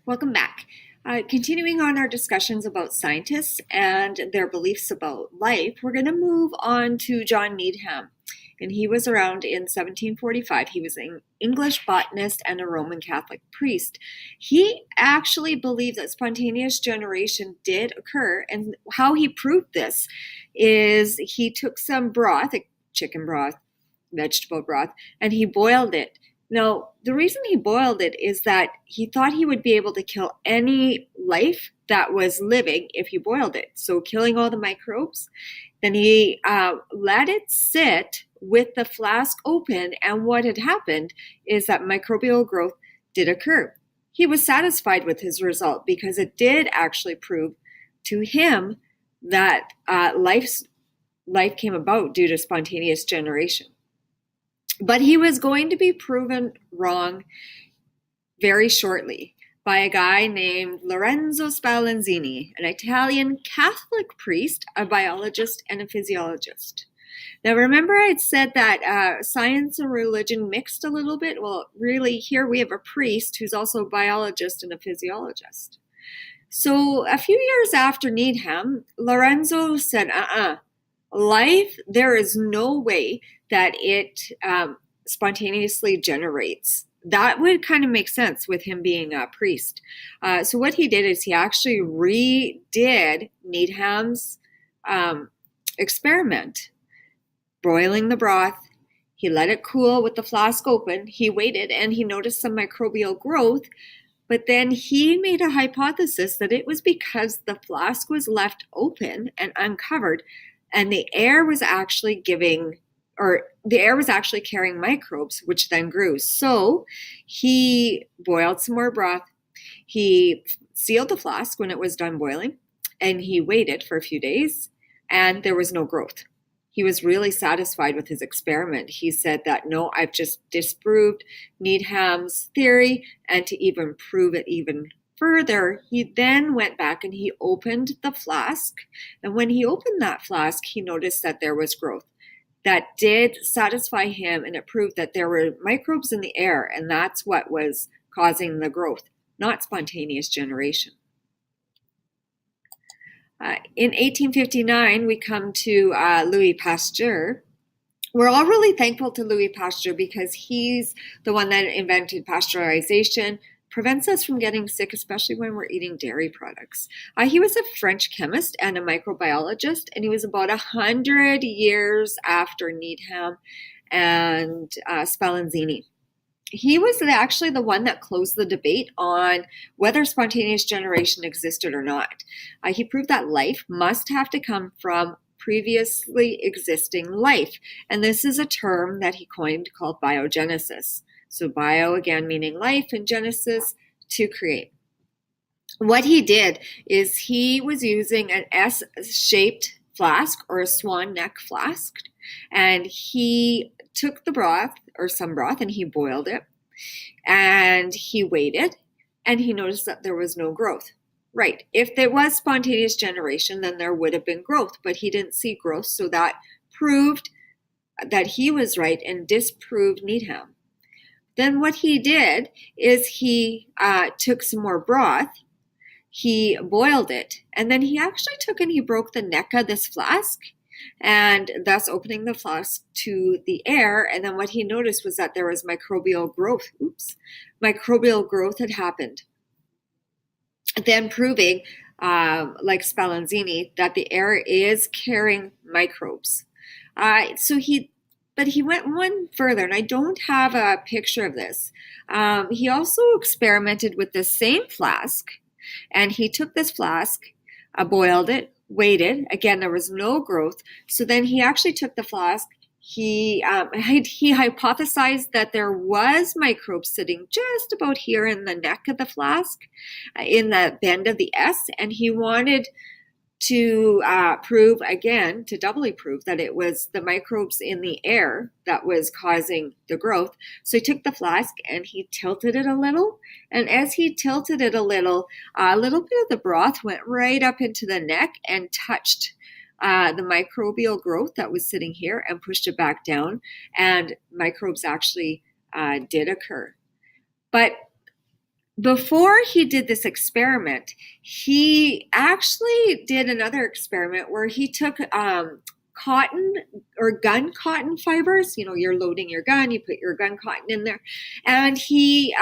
Welcome back. Continuing on our discussions about scientists and their beliefs about life, we're going to move on to John Needham. And he was around in 1745. He was an English botanist and a Roman Catholic priest. He actually believed that spontaneous generation did occur. And how he proved this is he took some broth, like chicken broth, vegetable broth, and he boiled it. Now, the reason he boiled it is that he thought he would be able to kill any life that was living if he boiled it. So killing all the microbes. Then he let it sit with the flask open, and what had happened is that microbial growth did occur. He was satisfied with his result because it did actually prove to him that life came about due to spontaneous generation. But he was going to be proven wrong very shortly by a guy named Lorenzo Spallanzini, an Italian Catholic priest, a biologist, and a physiologist. Now, remember I had said that science and religion mixed a little bit? Well, really, here we have a priest who's also a biologist and a physiologist. So a few years after Needham, Lorenzo said, life, there is no way that it spontaneously generates. That would kind of make sense with him being a priest. So what he did is he actually redid Needham's experiment, boiling the broth. He let it cool with the flask open. He waited and he noticed some microbial growth. But then he made a hypothesis that it was because the flask was left open and uncovered, and the air was actually carrying microbes, which then grew. So he boiled some more broth. He sealed the flask when it was done boiling, and he waited for a few days, and there was no growth. He was really satisfied with his experiment. He said that, no, I've just disproved Needham's theory, and to even prove it even further, he then went back and he opened the flask. And when he opened that flask, he noticed that there was growth. That did satisfy him, and it proved that there were microbes in the air, and that's what was causing the growth, not spontaneous generation. In 1859, we come to Louis Pasteur. We're all really thankful to Louis Pasteur because he's the one that invented pasteurization, prevents us from getting sick, especially when we're eating dairy products. He was a French chemist and a microbiologist, and he was about 100 years after Needham and Spallanzini. He was actually the one that closed the debate on whether spontaneous generation existed or not. He proved that life must have to come from previously existing life. And this is a term that he coined called biogenesis. So bio, again, meaning life, and genesis, to create. What he did is he was using an S-shaped flask or a swan neck flask, and he took the broth or some broth and he boiled it, and he waited, and he noticed that there was no growth. Right. If there was spontaneous generation, then there would have been growth, but he didn't see growth, so that proved that he was right and disproved Needham. Then what he did is he took some more broth, he boiled it, and then he actually took and he broke the neck of this flask, and thus opening the flask to the air. And then what he noticed was that there was microbial growth. Microbial growth had happened. Then proving, like Spallanzini, that the air is carrying microbes. But he went one further, and I don't have a picture of this. He also experimented with the same flask, and he took this flask, boiled it, waited. Again, there was no growth. So then he actually took the flask. He hypothesized that there was microbes sitting just about here in the neck of the flask, in the bend of the S, and he wanted to prove, again, to doubly prove that it was the microbes in the air that was causing the growth. So he took the flask and he tilted it a little. And as he tilted it a little bit of the broth went right up into the neck and touched the microbial growth that was sitting here and pushed it back down. And microbes actually did occur. But before he did this experiment, he actually did another experiment where he took cotton or gun cotton fibers. You know, you're loading your gun, you put your gun cotton in there, and he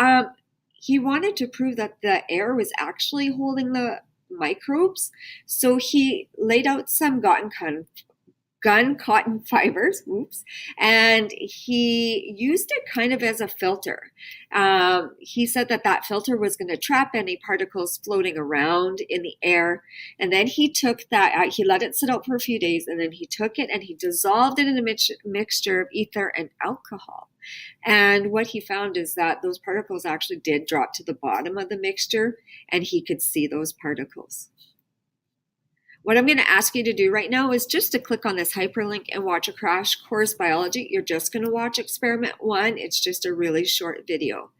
wanted to prove that the air was actually holding the microbes. So he laid out some gun cotton fibers, oops, and he used it kind of as a filter. He said that that filter was going to trap any particles floating around in the air. And then he took that, he let it sit out for a few days, and then he took it and he dissolved it in a mixture of ether and alcohol. And what he found is that those particles actually did drop to the bottom of the mixture, and he could see those particles. What I'm going to ask you to do right now is just to click on this hyperlink and watch a crash course biology. You're just going to watch experiment 1. It's just a really short video.